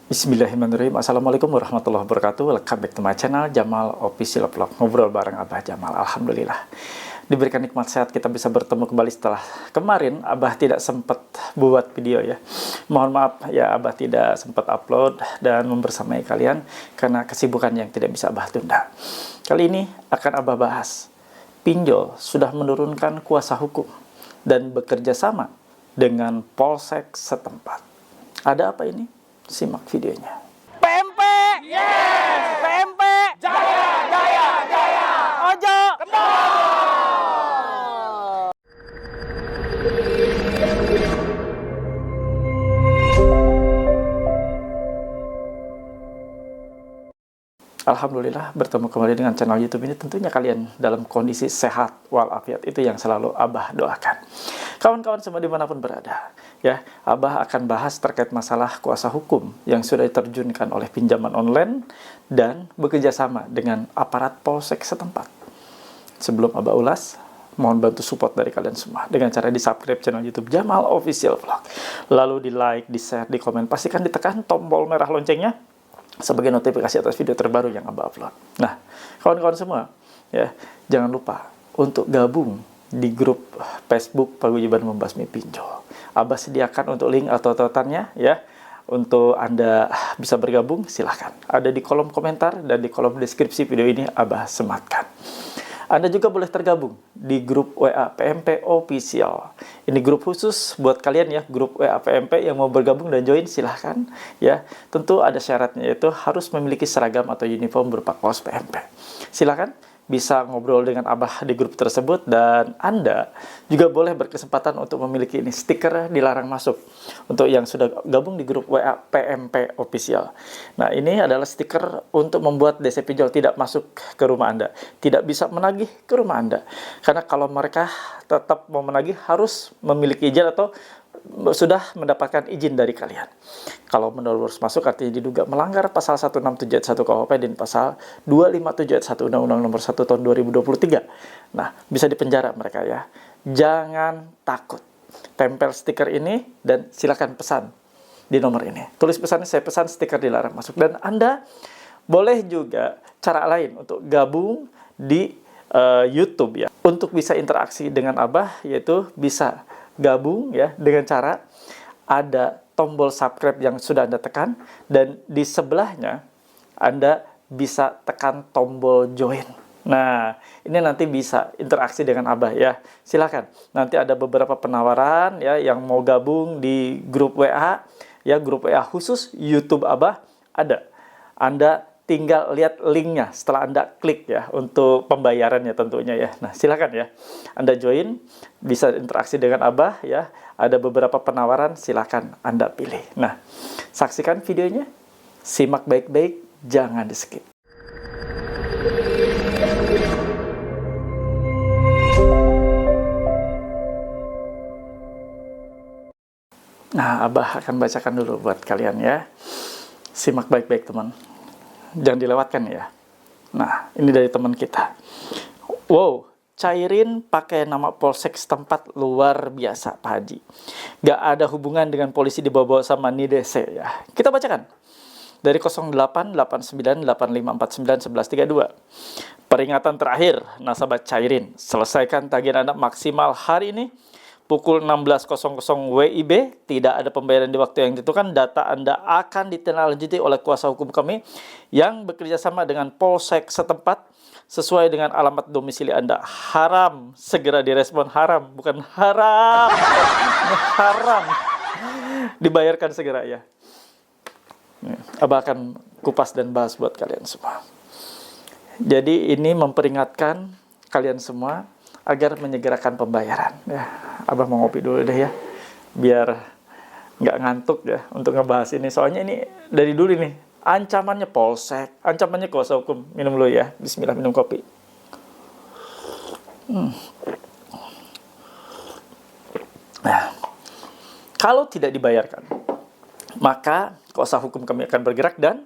Bismillahirrahmanirrahim. Assalamualaikum warahmatullahi wabarakatuh. Welcome back to my channel Jamal Official Vlog. Ngobrol bareng Abah Jamal. Alhamdulillah diberikan nikmat sehat kita bisa bertemu kembali setelah kemarin Abah tidak sempat buat video ya. Mohon maaf ya, Abah tidak sempat upload dan membersamai kalian karena kesibukan yang tidak bisa Abah tunda. Kali ini akan Abah bahas, pinjol sudah menurunkan kuasa hukum dan bekerja sama dengan polsek setempat. Ada apa ini? Simak videonya. PMP! Yes! PMP! Jaya! Jaya! Jaya! Ojo! Kendor! Alhamdulillah bertemu kembali dengan channel YouTube ini. Tentunya kalian dalam kondisi sehat walafiat, itu yang selalu Abah doakan. Kawan-kawan semua dimanapun berada, ya, Abah akan bahas terkait masalah kuasa hukum yang sudah diterjunkan oleh pinjaman online dan bekerja sama dengan aparat polsek setempat. Sebelum Abah ulas, mohon bantu support dari kalian semua dengan cara di subscribe channel YouTube Jamal Official Vlog, lalu di like, di share, di komen, pastikan ditekan tombol merah loncengnya sebagai notifikasi atas video terbaru yang Abah upload. Nah, kawan-kawan semua, ya, jangan lupa untuk gabung di grup Facebook Paguyuban Membasmi Pinjol. Abah sediakan untuk link atau tautannya, ya, untuk Anda bisa bergabung. Silahkan, ada di kolom komentar dan di kolom deskripsi video ini Abah sematkan. Anda juga boleh tergabung di grup WA PMP Official. Ini grup khusus buat kalian ya, grup WA PMP yang mau bergabung dan join silahkan ya. Tentu ada syaratnya, yaitu harus memiliki seragam atau uniform berupa kaos PMP. Silahkan bisa ngobrol dengan Abah di grup tersebut, dan Anda juga boleh berkesempatan untuk memiliki ini stiker dilarang masuk untuk yang sudah gabung di grup WA PMP Official. Nah, ini adalah stiker untuk membuat DC pinjol tidak masuk ke rumah Anda, tidak bisa menagih ke rumah Anda. Karena kalau mereka tetap mau menagih harus memiliki izin atau sudah mendapatkan izin dari kalian. Kalau menerus masuk artinya diduga melanggar pasal 167 ayat 1 KUHP dan pasal 257 ayat 1 Undang-Undang Nomor 1 Tahun 2023. Nah, bisa dipenjara mereka ya. Jangan takut. Tempel stiker ini dan silakan pesan di nomor ini. Tulis pesannya, saya pesan stiker dilarang masuk. Dan Anda boleh juga cara lain untuk gabung di YouTube ya. Untuk bisa interaksi dengan Abah, yaitu bisa gabung ya dengan cara ada tombol subscribe yang sudah Anda tekan, dan di sebelahnya Anda bisa tekan tombol join. Nah, ini nanti bisa interaksi dengan Abah ya. Silakan. Nanti ada beberapa penawaran ya, yang mau gabung di grup WA ya, grup WA khusus YouTube Abah ada. Anda tinggal lihat linknya setelah Anda klik ya, untuk pembayarannya tentunya ya. Nah, silakan ya, Anda join, bisa interaksi dengan Abah ya. Ada beberapa penawaran, silakan Anda pilih. Nah, saksikan videonya, simak baik-baik, jangan di skip. Nah, Abah akan bacakan dulu buat kalian ya. Simak baik-baik teman, jangan dilewatkan ya. Nah, ini dari teman kita. Wow, cairin pakai nama polsek setempat luar biasa Pak Haji. Gak ada hubungan dengan polisi dibawa-bawa sama Nidese ya. Kita bacakan dari 088985491132. Peringatan terakhir nasabah cairin, selesaikan tagihan Anda maksimal hari ini pukul 16.00 WIB, tidak ada pembayaran di waktu yang ditentukan. Data Anda akan ditindaklanjuti oleh kuasa hukum kami yang bekerja sama dengan polsek setempat sesuai dengan alamat domisili Anda. Haram segera direspon, haram bukan haram. Haram dibayarkan segera ya. Abah akan kupas dan bahas buat kalian semua. Jadi ini memperingatkan kalian semua agar menyegerakan pembayaran ya. Abah mau ngopi dulu deh ya, biar nggak ngantuk ya untuk ngebahas ini. Soalnya ini dari dulu nih, ancamannya polsek, ancamannya kuasa hukum. Minum dulu ya, bismillah, minum kopi. Nah, kalau tidak dibayarkan, maka kuasa hukum kami akan bergerak dan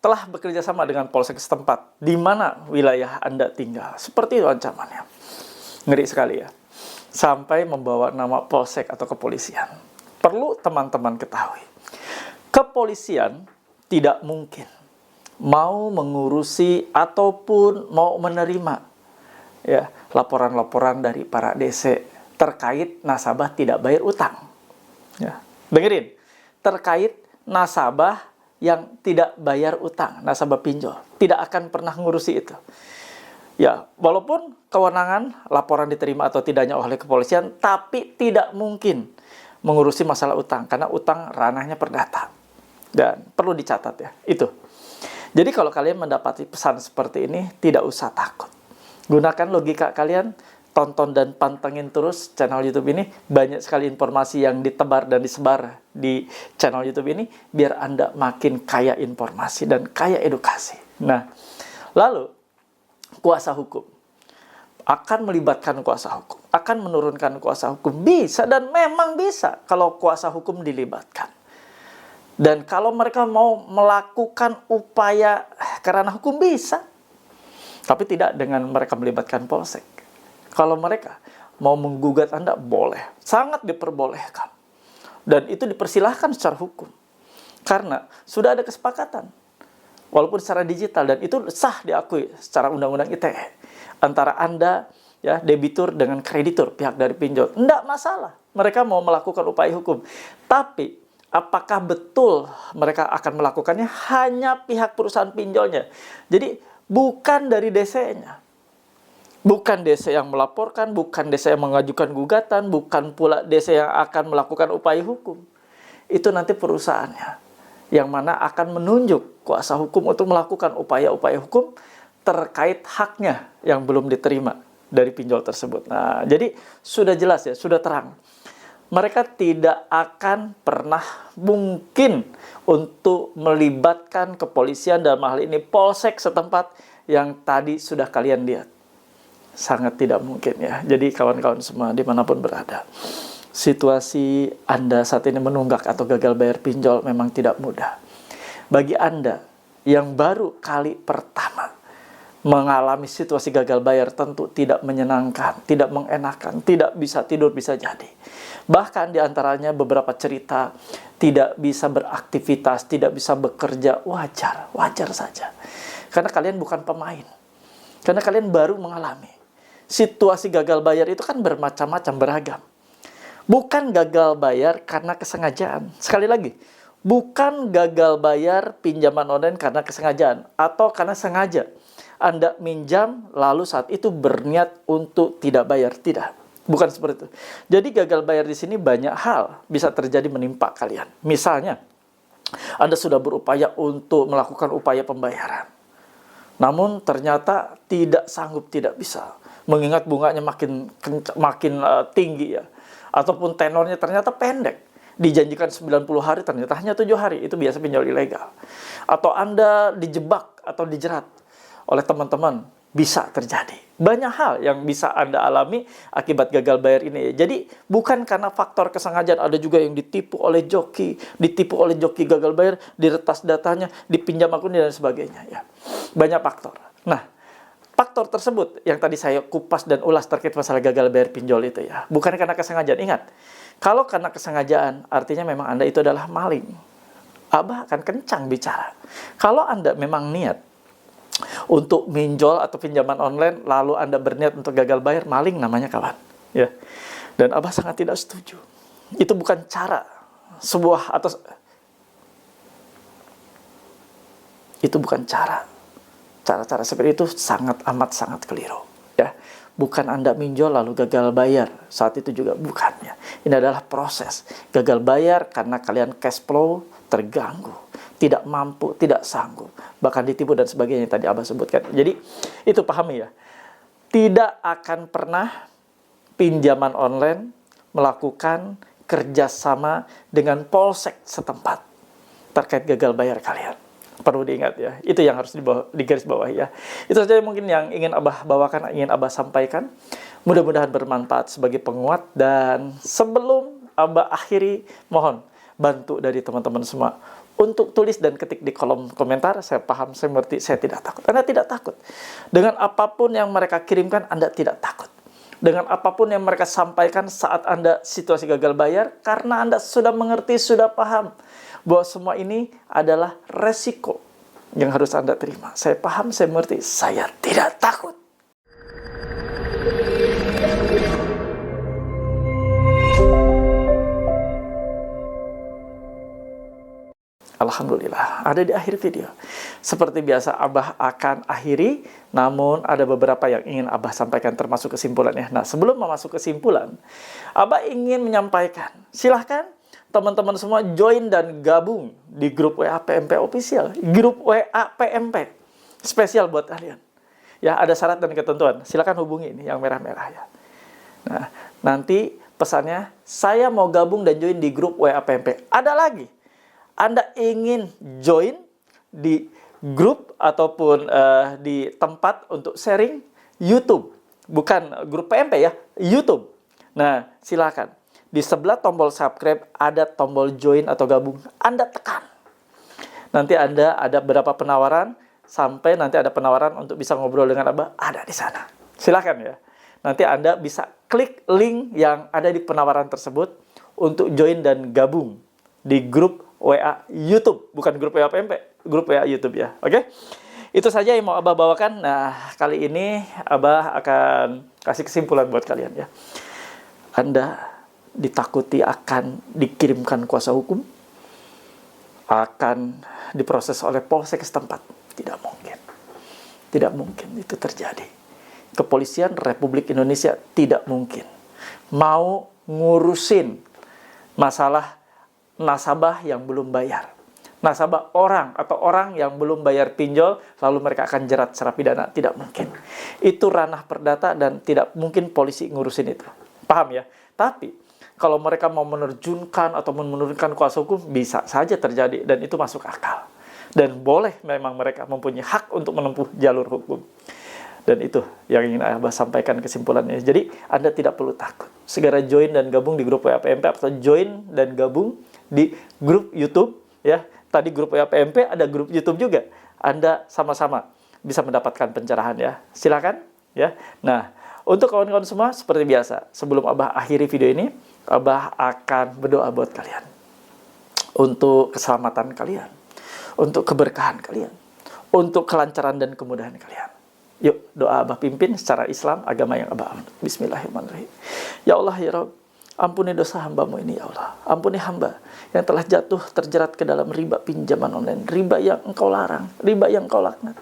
telah bekerja sama dengan polsek setempat di mana wilayah Anda tinggal. Seperti itu ancamannya. Ngeri sekali ya. Sampai membawa nama polsek atau kepolisian. Perlu teman-teman ketahui, kepolisian tidak mungkin mau mengurusi ataupun mau menerima ya laporan-laporan dari para DC terkait nasabah tidak bayar utang. Ya, dengerin, terkait nasabah yang tidak bayar utang, nasabah pinjol, tidak akan pernah ngurusi itu. Ya, walaupun kewenangan laporan diterima atau tidaknya oleh kepolisian, tapi tidak mungkin mengurusi masalah utang, karena utang ranahnya perdata. Dan perlu dicatat ya, itu. Jadi kalau kalian mendapati pesan seperti ini, tidak usah takut. Gunakan logika kalian, tonton dan pantengin terus channel YouTube ini. Banyak sekali informasi yang ditebar dan disebar di channel YouTube ini, biar Anda makin kaya informasi dan kaya edukasi. Nah, lalu kuasa hukum akan melibatkan kuasa hukum, akan menurunkan kuasa hukum, bisa dan memang bisa kalau kuasa hukum dilibatkan. Dan kalau mereka mau melakukan upaya karena hukum bisa, tapi tidak dengan mereka melibatkan polsek. Kalau mereka mau menggugat Anda, boleh, sangat diperbolehkan. Dan itu dipersilahkan secara hukum, karena sudah ada kesepakatan, walaupun secara digital, dan itu sah diakui secara undang-undang ITE, antara Anda, ya, debitur dengan kreditur, pihak dari pinjol. Tidak masalah, mereka mau melakukan upaya hukum. Tapi, apakah betul mereka akan melakukannya? Hanya pihak perusahaan pinjolnya. Jadi, bukan dari DC-nya. Bukan DC yang melaporkan, bukan DC yang mengajukan gugatan, bukan pula DC yang akan melakukan upaya hukum. Itu nanti perusahaannya, yang mana akan menunjuk kuasa hukum untuk melakukan upaya-upaya hukum terkait haknya yang belum diterima dari pinjol tersebut. Nah, jadi sudah jelas ya, sudah terang. Mereka tidak akan pernah mungkin untuk melibatkan kepolisian, dalam hal ini polsek setempat yang tadi sudah kalian lihat. Sangat tidak mungkin ya. Jadi kawan-kawan semua dimanapun berada, situasi Anda saat ini menunggak atau gagal bayar pinjol memang tidak mudah. Bagi Anda yang baru kali pertama mengalami situasi gagal bayar, tentu tidak menyenangkan, tidak mengenakan, tidak bisa tidur bisa jadi. Bahkan diantaranya beberapa cerita tidak bisa beraktivitas, tidak bisa bekerja, wajar saja. Karena kalian bukan pemain. Karena kalian baru mengalami. Situasi gagal bayar itu kan bermacam-macam, beragam. Bukan gagal bayar karena kesengajaan. Sekali lagi, bukan gagal bayar pinjaman online karena kesengajaan atau karena sengaja Anda minjam lalu saat itu berniat untuk tidak bayar. Tidak, bukan seperti itu. Jadi gagal bayar di sini banyak hal bisa terjadi menimpa kalian. Misalnya, Anda sudah berupaya untuk melakukan upaya pembayaran, namun ternyata tidak sanggup, tidak bisa. Mengingat bunganya makin tinggi ya, ataupun tenornya ternyata pendek. Dijanjikan 90 hari, ternyata hanya 7 hari. Itu biasa pinjol ilegal. Atau Anda dijebak atau dijerat oleh teman-teman, bisa terjadi. Banyak hal yang bisa Anda alami akibat gagal bayar ini. Jadi bukan karena faktor kesengajaan, ada juga yang ditipu oleh joki gagal bayar, diretas datanya, dipinjam akunnya dan sebagainya ya. Banyak faktor. Nah, faktor tersebut yang tadi saya kupas dan ulas terkait masalah gagal bayar pinjol itu ya, bukan karena kesengajaan. Ingat, kalau karena kesengajaan artinya memang Anda itu adalah maling. Abah akan kencang bicara. Kalau Anda memang niat untuk minjol atau pinjaman online, lalu Anda berniat untuk gagal bayar, maling namanya kawan. Ya. Dan Abah sangat tidak setuju. Itu bukan cara sebuah atau itu bukan cara. Cara-cara seperti itu sangat keliru. Ya. Bukan Anda minjol lalu gagal bayar. Saat itu juga bukan ya. Ini adalah proses. Gagal bayar karena kalian cash flow terganggu, tidak mampu, tidak sanggup, bahkan ditipu dan sebagainya yang tadi Abah sebutkan. Jadi itu pahami ya. Tidak akan pernah pinjaman online melakukan kerjasama dengan polsek setempat terkait gagal bayar kalian. Perlu diingat ya. Itu yang harus digaris bawah ya. Itu saja mungkin yang ingin Abah bawakan, ingin Abah sampaikan. Mudah-mudahan bermanfaat sebagai penguat. Dan sebelum Abah akhiri, mohon bantu dari teman-teman semua untuk tulis dan ketik di kolom komentar. Saya paham, saya mengerti, saya tidak takut. Anda tidak takut. Dengan apapun yang mereka kirimkan, Anda tidak takut. Dengan apapun yang mereka sampaikan saat Anda situasi gagal bayar, karena Anda sudah mengerti, sudah paham bahwa semua ini adalah resiko yang harus Anda terima. Saya paham, saya mengerti, saya tidak takut. Alhamdulillah, ada di akhir video. Seperti biasa, Abah akan akhiri, namun ada beberapa yang ingin Abah sampaikan termasuk kesimpulannya. Nah, sebelum masuk kesimpulan, Abah ingin menyampaikan, silahkan teman-teman semua join dan gabung di grup WA PMP Official, grup WA PMP spesial buat kalian. Ya, ada syarat dan ketentuan. Silahkan hubungi ini yang merah-merah ya. Nah, nanti pesannya, saya mau gabung dan join di grup WA PMP. Ada lagi, Anda ingin join di grup ataupun di tempat untuk sharing YouTube, bukan grup PMP ya, YouTube. Nah, silakan. Di sebelah tombol subscribe ada tombol join atau gabung. Anda tekan. Nanti Anda ada beberapa penawaran, sampai nanti ada penawaran untuk bisa ngobrol dengan Abah, ada di sana. Silakan ya. Nanti Anda bisa klik link yang ada di penawaran tersebut untuk join dan gabung di grup WA YouTube, bukan grup WA PMP, grup WA YouTube ya. Oke? Itu saja yang mau Abah bawakan. Nah, kali ini Abah akan kasih kesimpulan buat kalian ya. Anda ditakuti akan dikirimkan kuasa hukum, akan diproses oleh polsek setempat. Tidak mungkin. Tidak mungkin itu terjadi. Kepolisian Republik Indonesia tidak mungkin mau ngurusin masalah nasabah yang belum bayar. Nasabah orang atau orang yang belum bayar pinjol, lalu mereka akan jerat secara pidana. Tidak mungkin. Itu ranah perdata dan tidak mungkin polisi ngurusin itu. Paham ya? Tapi, kalau mereka mau menerjunkan atau menurunkan kuasa hukum, bisa saja terjadi. Dan itu masuk akal. Dan boleh memang mereka mempunyai hak untuk menempuh jalur hukum. Dan itu yang ingin Abah sampaikan kesimpulannya. Jadi, Anda tidak perlu takut. Segera join dan gabung di grup WA PMP atau join dan gabung di grup YouTube ya. Tadi grup WA PMP, ada grup YouTube juga. Anda sama-sama bisa mendapatkan pencerahan ya. Silakan ya. Nah, untuk kawan-kawan semua seperti biasa, sebelum Abah akhiri video ini, Abah akan berdoa buat kalian. Untuk keselamatan kalian, untuk keberkahan kalian, untuk kelancaran dan kemudahan kalian. Yuk, doa Abah pimpin secara Islam, agama yang Abah anut. Bismillahirrahmanirrahim. Ya Allah, ya Rabb, ampuni dosa hambamu ini ya Allah. Ampuni hamba yang telah jatuh terjerat ke dalam riba pinjaman online. Riba yang engkau larang, riba yang engkau laknat.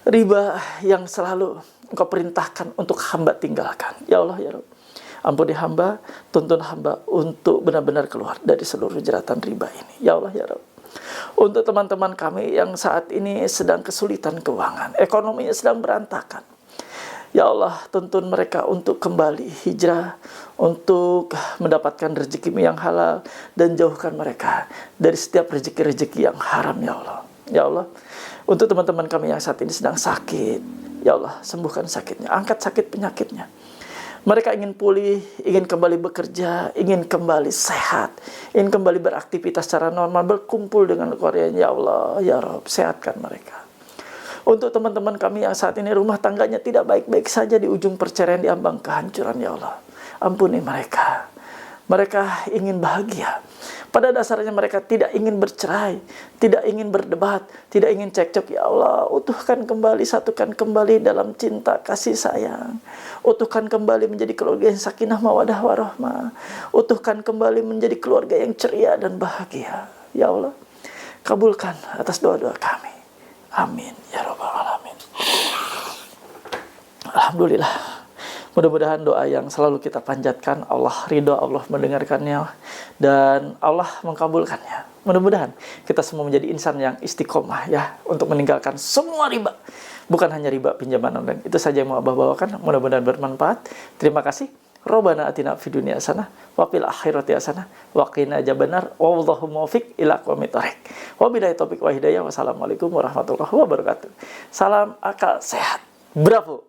Riba yang selalu engkau perintahkan untuk hamba tinggalkan. Ya Allah, ya Rabb, ampuni hamba, tuntun hamba untuk benar-benar keluar dari seluruh jeratan riba ini. Ya Allah, ya Rabb. Untuk teman-teman kami yang saat ini sedang kesulitan keuangan, ekonominya sedang berantakan. Ya Allah, tuntun mereka untuk kembali hijrah, untuk mendapatkan rezeki yang halal, dan jauhkan mereka dari setiap rezeki-rezeki yang haram, ya Allah. Ya Allah, untuk teman-teman kami yang saat ini sedang sakit, ya Allah, sembuhkan sakitnya, angkat sakit penyakitnya. Mereka ingin pulih, ingin kembali bekerja, ingin kembali sehat, ingin kembali beraktivitas secara normal, berkumpul dengan keluarganya. Ya Allah, ya Rabb, sehatkan mereka. Untuk teman-teman kami yang saat ini rumah tangganya tidak baik-baik saja, di ujung perceraian, di ambang kehancuran, ya Allah, ampuni mereka. Mereka ingin bahagia. Pada dasarnya mereka tidak ingin bercerai, tidak ingin berdebat, tidak ingin cekcok. Ya Allah, utuhkan kembali, satukan kembali dalam cinta kasih sayang. Utuhkan kembali menjadi keluarga yang sakinah mawadah warahmah. Utuhkan kembali menjadi keluarga yang ceria dan bahagia. Ya Allah, kabulkan atas doa-doa kami. Amin ya rabbal alamin. Alhamdulillah. Mudah-mudahan doa yang selalu kita panjatkan, Allah ridho, Allah mendengarkannya, dan Allah mengkabulkannya. Mudah-mudahan kita semua menjadi insan yang istiqomah ya, untuk meninggalkan semua riba. Bukan hanya riba pinjaman online. Itu saja yang mau Abah bawakan. Mudah-mudahan bermanfaat. Terima kasih. Rabbana atina fid dunya hasanah wa fil akhirati hasanah wa qina adzabannar. Wallahu muwaffiq ila aqwamit thoriq. Wabillahi taufiq wa hidayah. Wassalamualaikum warahmatullahi wabarakatuh. Salam akal sehat. Bravo.